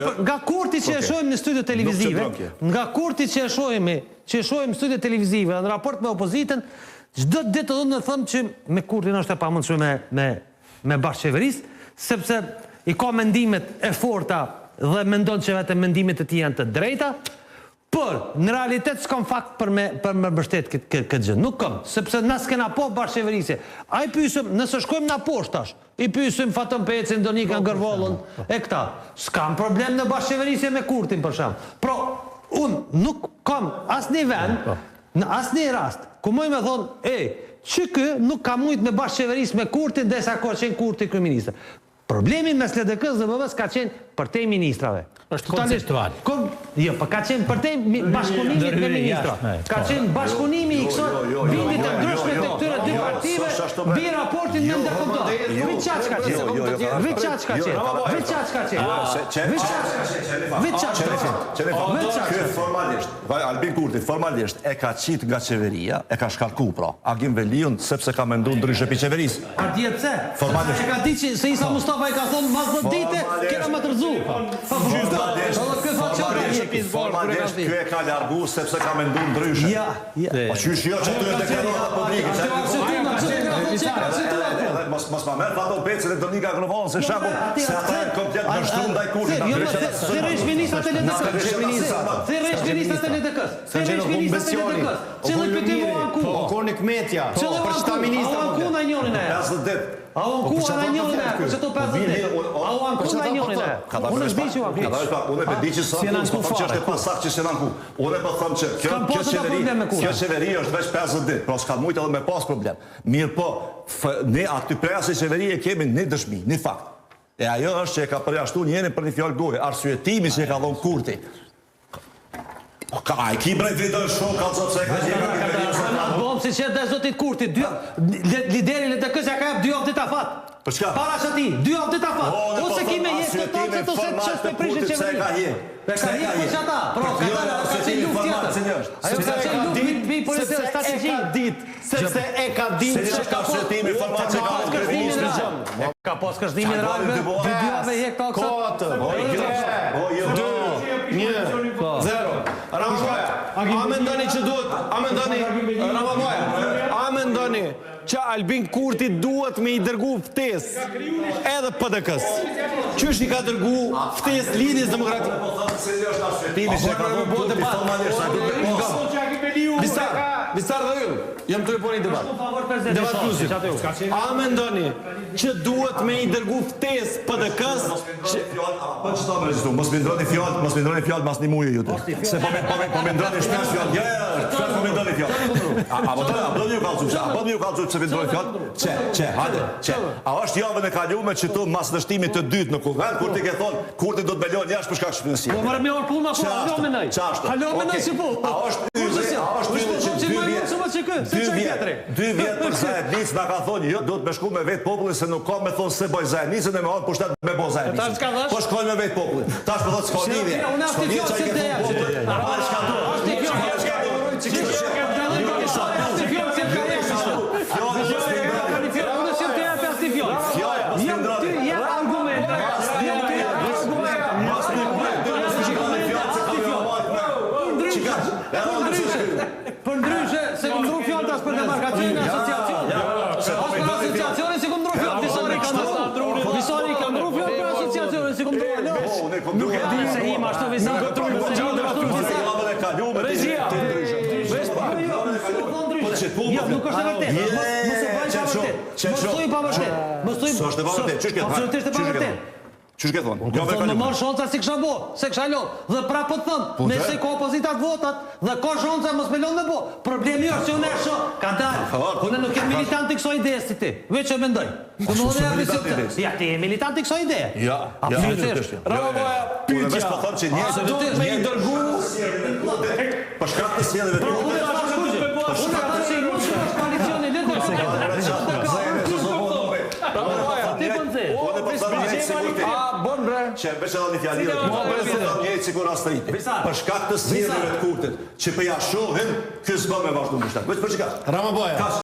Nga kurti që e shohim në studio televizive, nga kurti që e shohim në studio televizive, në raport me opozitën, çdo ditë do të them që me kurtin është e pamundshme me bashkëqeverisë, sepse i ka mendimet e forta dhe mendon që vetëm mendimet e tij janë të drejta, por në realitet s'kam fakt për me mbështet këtë gjë. Nuk kam, sepse na s'kena po bashkëqeverisje. Ai pyesim, nëse shkojmë na poshtë tash, i pyesim Fatën Pecin, Donika Gërvollën e këta. S'kam problem në bashkëqeverisje me kurtin për shemb. Pra, unë nuk kam asnjë vend, në asnjë rast, ku më thonë, që ky nuk ka mujt me bashkëqeverisë me kurtin derisa ka qenë kurti kryeminist. Problemi mes LDK-s dhe BB-s ka qenë përtej ministrave. Është konceptual. Jo, po ka qenë përtej bashkëpunimit me ministra. Ka qenë bashkëpunimi i kësaj vindit të ndryshme të këtyre dy partive, bi raportin me ndërkombëtar. Viçaç ka qenë. Viçaç ka qenë. Viçaç ka qenë. Viçaç ka qenë. Formalisht, Albin Kurti formalisht e ka qit nga qeveria, e ka shkarku pra, Agim Veliun sepse ka menduar ndryshe pi qeverisë. A dihet pse? Formalisht. E ka ditë që se Isa Mustafa i ka thonë mas 10 dite kena më tërzu. Formalisht kjo e ka largu sepse ka menduar ndryshe. Po qysh jo që të deklarohet publike. Mos ma merr Fatën Pecin e Donika Gërvollën se shembull se ata janë komplet dështuar ndaj kurtit. Thirrësh ministrat e LDK-s. Thirrësh ministrat e LDK-s. Thirrësh ministrat e LDK-s. Çelë pyetëm anku. Kornik Metja. Për çta ministra? Anku na njonin e. 50 ditë. A anku na njonin e. Për çto 50 ditë? A anku na njonin e. Unë s'di që anku. Unë e di që sa që është e pasakt që s'janë anku. Unë po them që kjo qeveri është veç 50 ditë, pra s'ka mujt edhe me pas problem. Mirë po, ne aty preja se qeveri e kemi një dëshmi, një fakt. E ajo është që e ka përjashtu njërin për një fjallë goje, arsyetimi që e ka dhonë kurti. Ka, i ki brej vidoj shumë, ka të se ka gjithë. Bom, si që dhe zotit kurti, lideri LDK-s ja ka jep 2 javë ditë afat. Për çka? Para që ti, 2 javë ditë afat. Ose ki me jetë të tonë se të se të qështë për prishë qeveri. Ka jetë për që ata, pro, ka qenë luft tjetër. Ajo ka qenë luft mi policia strategji. Sepse e ka ditë që ka shëtimi informacion ka kërëzimi. Ka pos kërëzimi në rajve, 2 javë e hek të A mendoni që duhet, a mendoni që Albin Kurti duhet me i dërgu ftes edhe PDK-s? Qysh i ka dërgu ftes Lidhjes Demokratike? Visar dhe ju, jam të reponi debat. A mendoni që duhet me i dërgu ftes PDK-s? Mos me ndroni fjallë mas një muje jute. Se po me ndroni shpesh fjallë. Shpesh po me ndroni fjallë. A do një kalcu që me ndroni fjallë? Që, hajde, që. A është javën e kalume që tu mas dështimit të dytë në kuvend, kur ti ke thonë, kur ti do të belon jashtë për shkak shpinësia. Po mërë me orë puna, po halo me nëj. Halo me nëj që po. A është dy vjetë për Zajednicë nga ka thonë, jo, do të me shku me vetë popullin se nuk ka me thonë se boj Zajednicën e me hanë pushtet me bo Zajednicën. Po shkojnë me vetë popullin. Tash për thotë s'ka lidhje. S'ka lidhje që i ke thonë popullin. Për ndryshe, se ku ndru fjallë të ashtë për demarkacion në asociacion. Ashtë për asociacion e si ku ndru fjallë. Visari ka ndru fjallë për asociacion e si ku ndru fjallë. Nuk e di se im ashtu Regjia. Nuk është e vërtet. Mos thuj pa vërtet. Së është e vërtet. Absolutisht e pa vërtet. Qështë ke thonë? Në marë shonca si kësha bo, se kësha lon. Dhe pra po të thëmë, nëse ka opozitat votat, dhe ka shonca mos me lon dhe bo. Problemi është që unë e shë, ka dalë. Unë nuk e militant i këso ideje si ti. Veç e mendoj. Ja, ti e militant i këso ideje. Ja. Ravoja, pyetja. A do me i dërgu? Për shkak të sjedhjeve të që veç edhe një fjallirë një cikur astriti për shkak të sjedhjeve të kurtit që përja shohin kësë bë me vazhdu më shtak. Veç për që ka? Ramaboja.